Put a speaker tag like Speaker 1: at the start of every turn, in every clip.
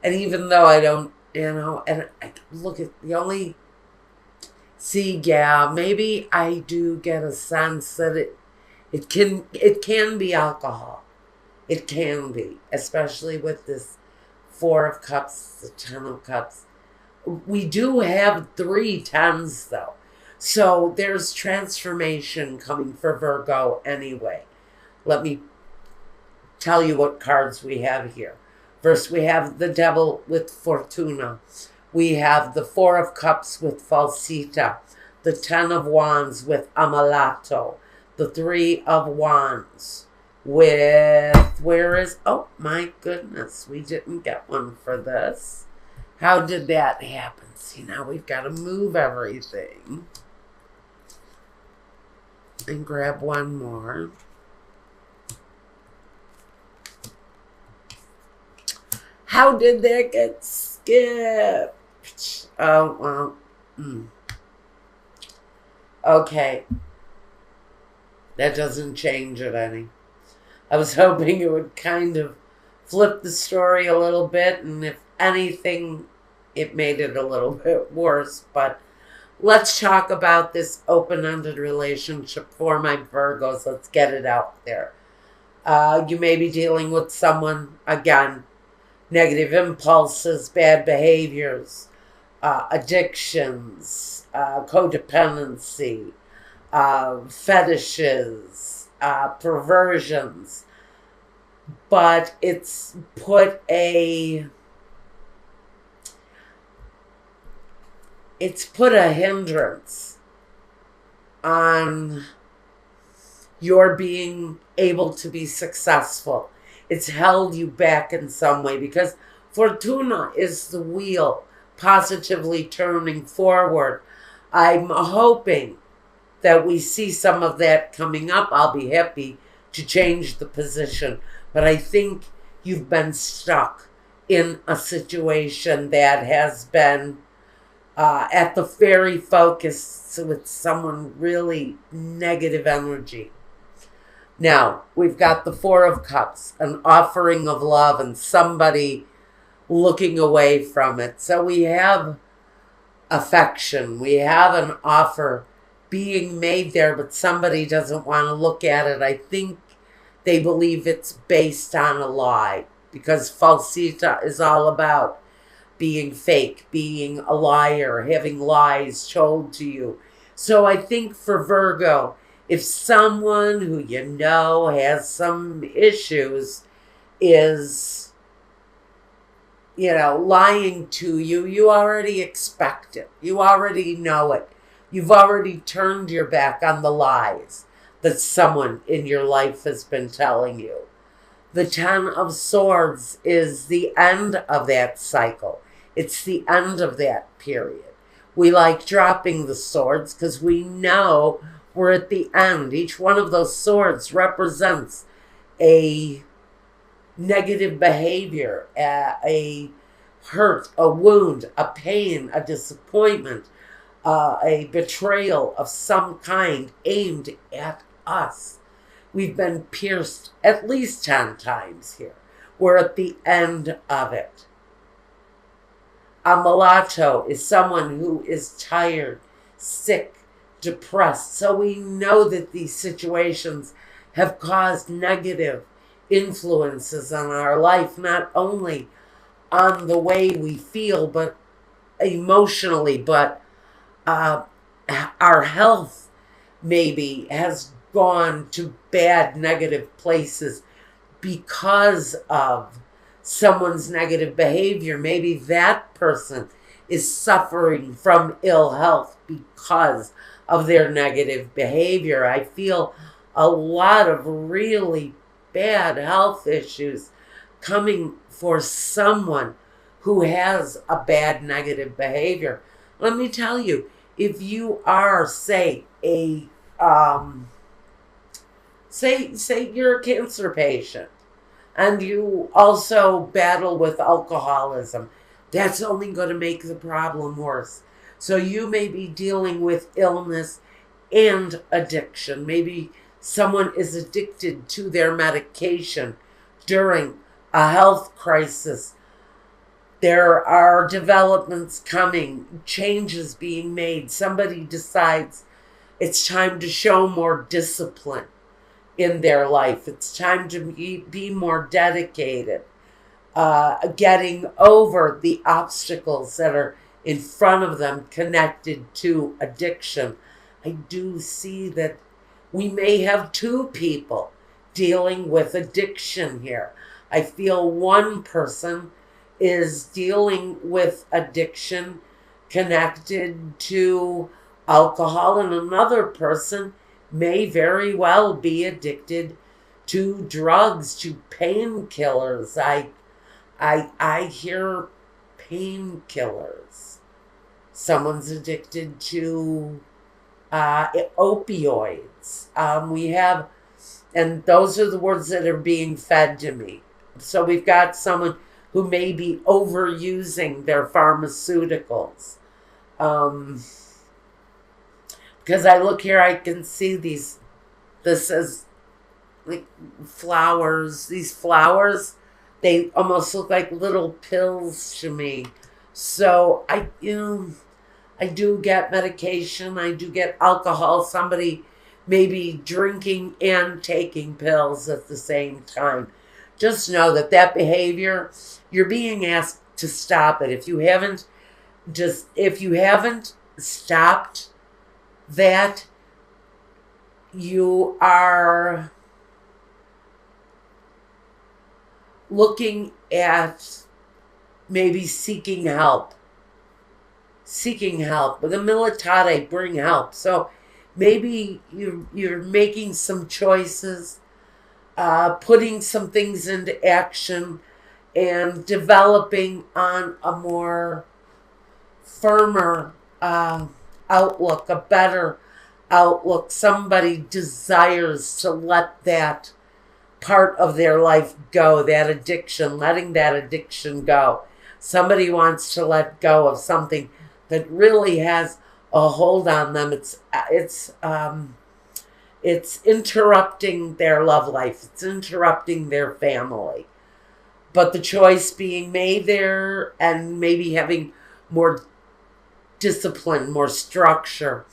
Speaker 1: And even though I don't, and I look at the only, see, yeah, maybe I do get a sense that it can be alcohol. It can be, especially with this Four of Cups, the Ten of Cups. We do have 3 10s though. So there's transformation coming for Virgo anyway. Let me tell you what cards we have here. First, we have the Devil with Fortuna. We have the Four of Cups with Falsita. The Ten of Wands with Amalato. The Three of Wands with, where is, oh my goodness, we didn't get one for this. How did that happen? See, now we've got to move everything. And grab one more. How did that get skipped? Oh, well. Okay. That doesn't change it any. I was hoping it would kind of flip the story a little bit, and if anything, it made it a little bit worse. But let's talk about this open-ended relationship for my Virgos. Let's get it out there. You may be dealing with someone, again, negative impulses, bad behaviors, addictions, codependency, fetishes, perversions. But it's put a hindrance on your being able to be successful. It's held you back in some way because Fortuna is the wheel positively turning forward. I'm hoping that we see some of that coming up. I'll be happy to change the position. But I think you've been stuck in a situation that has been at the very focus with someone really negative energy. Now, we've got the Four of Cups, an offering of love and somebody looking away from it. So we have affection. We have an offer being made there, but somebody doesn't want to look at it. I think they believe it's based on a lie because falsita is all about being fake, being a liar, having lies told to you. So I think for Virgo, if someone who you know has some issues is, lying to you, you already expect it. You already know it. You've already turned your back on the lies that someone in your life has been telling you. The Ten of Swords is the end of that cycle. It's the end of that period. We like dropping the swords because we know we're at the end. Each one of those swords represents a negative behavior, a hurt, a wound, a pain, a disappointment, a betrayal of some kind aimed at us. We've been pierced at least 10 times here. We're at the end of it. A mulatto is someone who is tired, sick, depressed. So we know that these situations have caused negative influences on our life, not only on the way we feel, but emotionally, but our health maybe has gone to bad, negative places because of someone's negative behavior. Maybe that person is suffering from ill health because of their negative behavior. I feel a lot of really bad health issues coming for someone who has a bad negative behavior. Let me tell you, if you are, say, say you're a cancer patient and you also battle with alcoholism, that's only going to make the problem worse. So you may be dealing with illness and addiction. Maybe someone is addicted to their medication during a health crisis There are developments coming, changes being made. Somebody decides it's time to show more discipline in their life. It's time to be more dedicated, getting over the obstacles that are in front of them connected to addiction. I do see that we may have two people dealing with addiction here. I feel one person is dealing with addiction connected to alcohol, and another person may very well be addicted to drugs, to painkillers. I hear painkillers. Someone's addicted to opioids. We have, and those are the words that are being fed to me. So we've got someone who may be overusing their pharmaceuticals. Because I look here, I can see this is like flowers. These flowers, they almost look like little pills to me. So I do get medication. I do get alcohol. Somebody may be drinking and taking pills at the same time. Just know that behavior, you're being asked to stop it. If you haven't stopped that, you are looking at maybe seeking help. The militare bring help. So maybe you're making some choices, putting some things into action, and developing on a more firmer outlook, a better outlook. Somebody desires to let that part of their life go, that addiction, letting that addiction go. Somebody wants to let go of something that really has a hold on them. It's interrupting their love life. It's interrupting their family. But the choice being made there, and maybe having more discipline, more structure.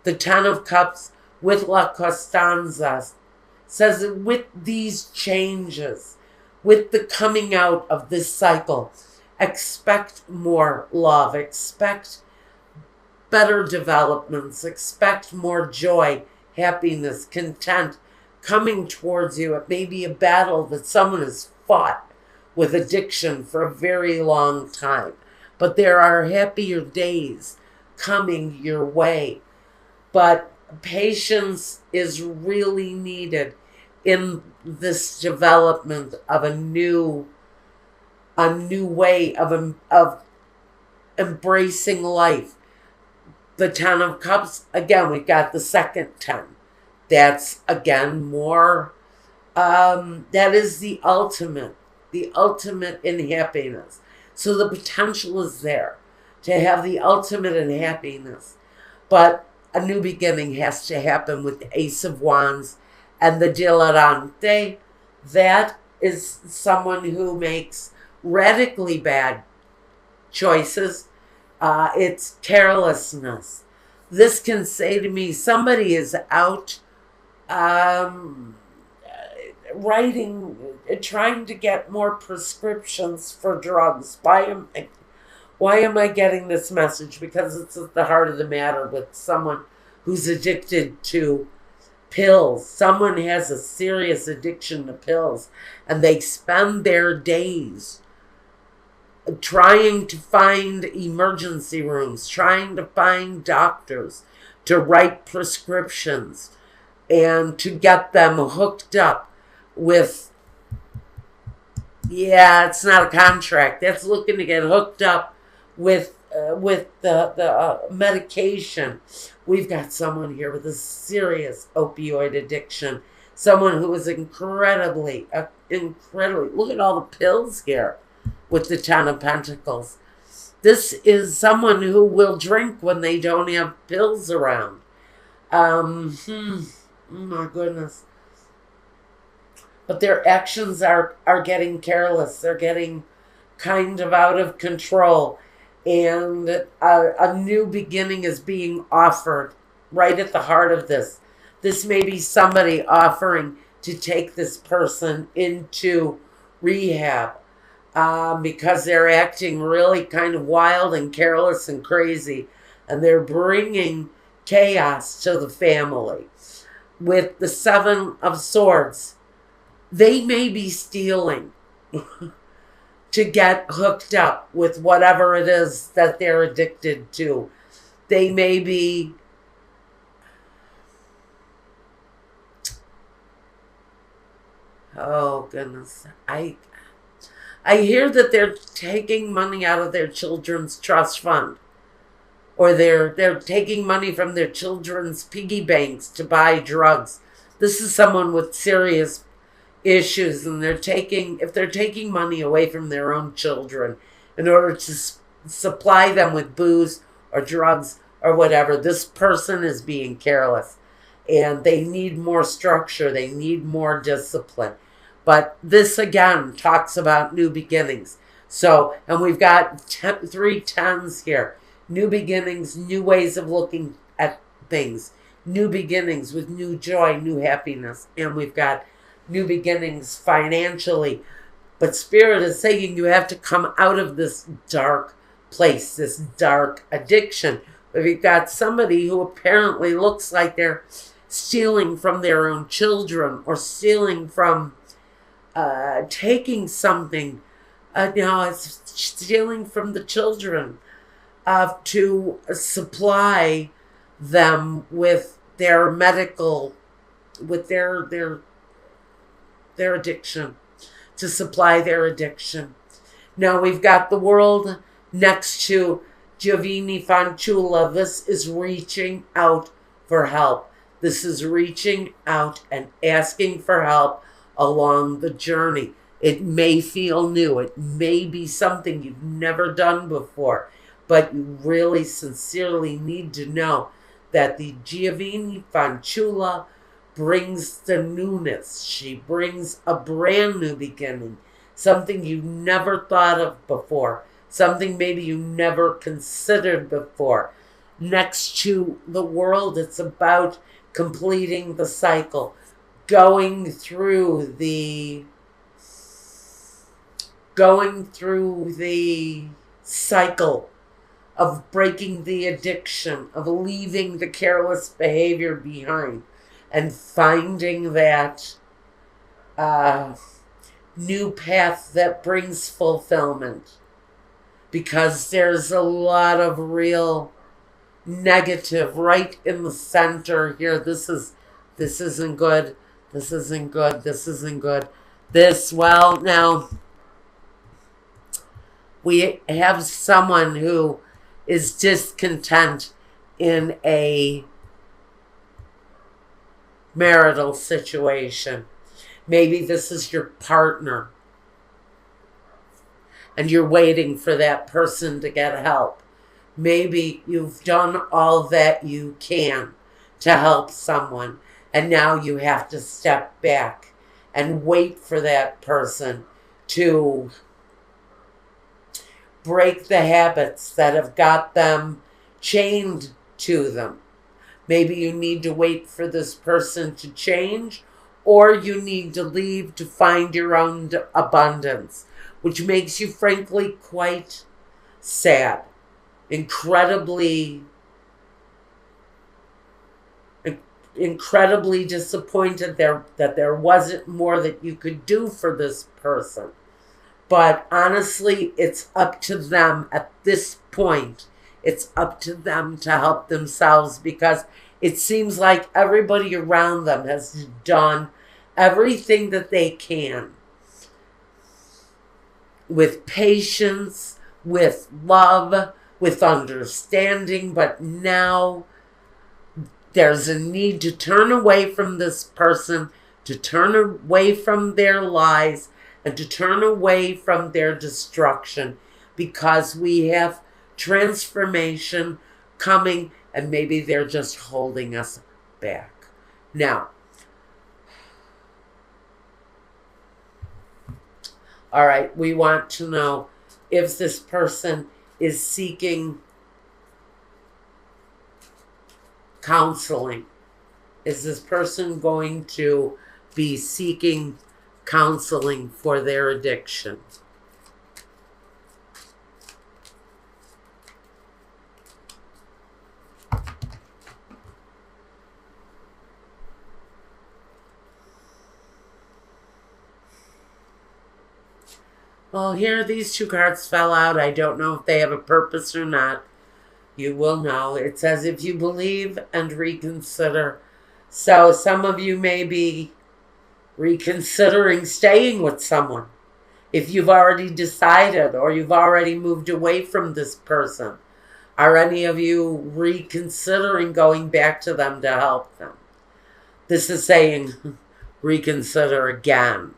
Speaker 1: The Ten of Cups with La Costanza says that with these changes, with the coming out of this cycle, expect more love, expect better developments, expect more joy, happiness, content coming towards you. It may be a battle that someone has fought with addiction for a very long time, but there are happier days coming your way. But patience is really needed in this development of a new way of embracing life. The Ten of Cups, again, we've got the second 10. That's, again, more, that is the ultimate in happiness. So the potential is there to have the ultimate in happiness. But a new beginning has to happen with the Ace of Wands and the Dilettante. That is someone who makes radically bad choices. It's carelessness. This can say to me, somebody is out trying to get more prescriptions for drugs. Why am I getting this message? Because it's at the heart of the matter with someone who's addicted to pills. Someone has a serious addiction to pills, and they spend their days trying to find emergency rooms, trying to find doctors to write prescriptions and to get them hooked up with, it's not a contract. That's looking to get hooked up with the medication. We've got someone here with a serious opioid addiction. Someone who is incredibly, look at all the pills here with the Ten of Pentacles. This is someone who will drink when they don't have pills around. Oh my goodness. But their actions are getting careless. They're getting kind of out of control, and a new beginning is being offered right at the heart of this. This may be somebody offering to take this person into rehab because they're acting really kind of wild and careless and crazy, and they're bringing chaos to the family. With the Seven of Swords, they may be stealing to get hooked up with whatever it is that they're addicted to. They may be oh goodness. I hear that they're taking money out of their children's trust fund, or they're taking money from their children's piggy banks to buy drugs. This is someone with serious issues, and if they're taking money away from their own children in order to supply them with booze or drugs or whatever, this person is being careless, and they need more structure, they need more discipline. But this again talks about new beginnings. So, and we've got 3 tens here. New beginnings, new ways of looking at things. New beginnings with new joy, new happiness. And we've got new beginnings financially. But Spirit is saying you have to come out of this dark place, this dark addiction. But you've got somebody who apparently looks like they're stealing from their own children, or stealing from, taking something, it's stealing from the children to supply them with their medical, with their addiction, to supply their addiction. Now we've got the World next to Giovanni Fanciulla. This is reaching out for help. This is reaching out and asking for help along the journey. It may feel new. It may be something you've never done before, but you really sincerely need to know that the Giovanni Fanciulla brings the newness. She brings a brand new beginning, something you never thought of before, something maybe you never considered before. Next to the World, it's about completing the cycle, going through the cycle of breaking the addiction, of leaving the careless behavior behind, and finding that new path that brings fulfillment. Because there's a lot of real negative right in the center here. This isn't good. This isn't good. This isn't good. Well, now we have someone who is discontent in a marital situation. Maybe this is your partner, and you're waiting for that person to get help. Maybe you've done all that you can to help someone, and now you have to step back and wait for that person to break the habits that have got them chained to them. Maybe you need to wait for this person to change, or you need to leave to find your own abundance, which makes you frankly quite sad, incredibly disappointed that there wasn't more that you could do for this person. But honestly, it's up to them at this point. It's up to them to help themselves, because it seems like everybody around them has done everything that they can with patience, with love, with understanding. But now there's a need to turn away from this person, to turn away from their lies, and to turn away from their destruction, because we have transformation coming, and maybe they're just holding us back. Now, all right, we want to know if this person is seeking counseling. Is this person going to be seeking counseling for their addiction? Well, here these two cards fell out. I don't know if they have a purpose or not. You will know. It says if you believe and reconsider. So some of you may be reconsidering staying with someone. If you've already decided or you've already moved away from this person. Are any of you reconsidering going back to them to help them? This is saying reconsider again.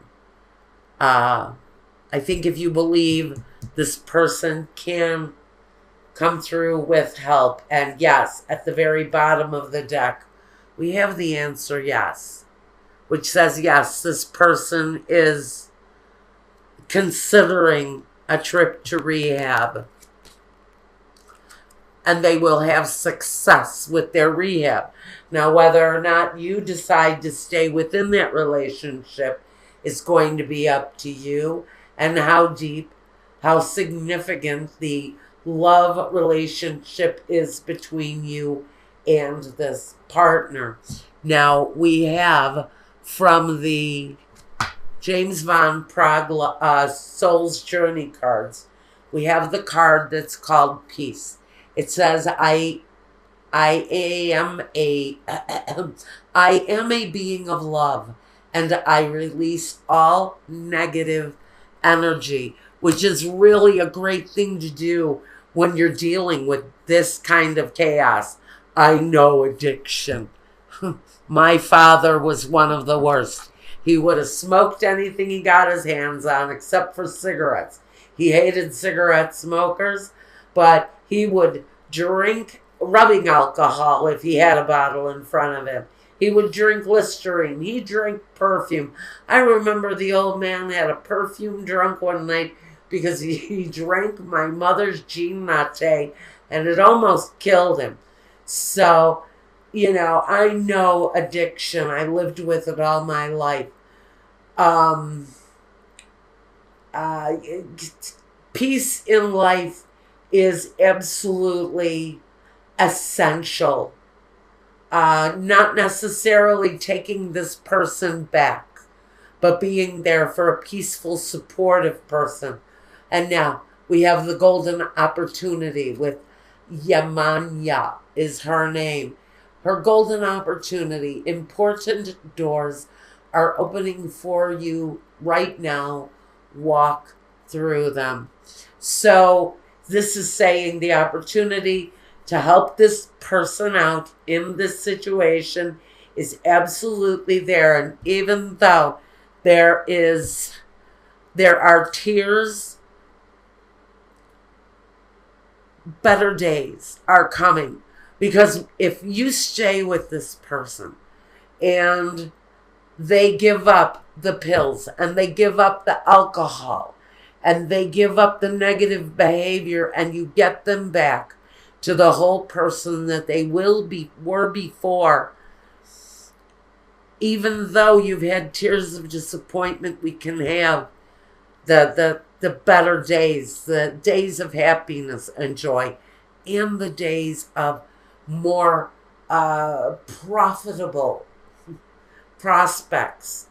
Speaker 1: I think if you believe this person can come through with help, and yes, at the very bottom of the deck, we have the answer yes, which says yes, this person is considering a trip to rehab, and they will have success with their rehab. Now, whether or not you decide to stay within that relationship is going to be up to you, and how deep, how significant the love relationship is between you and this partner. Now, we have from the James Van Praagh Soul's Journey cards, we have the card that's called Peace. It says, I am a being of love, and I release all negative energy, which is really a great thing to do when you're dealing with this kind of chaos. I know addiction. My father was one of the worst. He would have smoked anything he got his hands on except for cigarettes. He hated cigarette smokers, but he would drink rubbing alcohol if he had a bottle in front of him. He would drink Listerine. He drank perfume. I remember the old man had a perfume drunk one night because he drank my mother's Jean Latte, and it almost killed him. So, I know addiction. I lived with it all my life. Peace in life is absolutely essential. Not necessarily taking this person back, but being there for a peaceful, supportive person. And now we have the golden opportunity with Yamanya is her name. Her golden opportunity, important doors are opening for you right now. Walk through them. So this is saying the opportunity to help this person out in this situation is absolutely there. And even though there are tears, better days are coming. Because if you stay with this person and they give up the pills and they give up the alcohol and they give up the negative behavior and you get them back to the whole person that they were before, even though you've had tears of disappointment, we can have the better days, the days of happiness and joy, and the days of more profitable prospects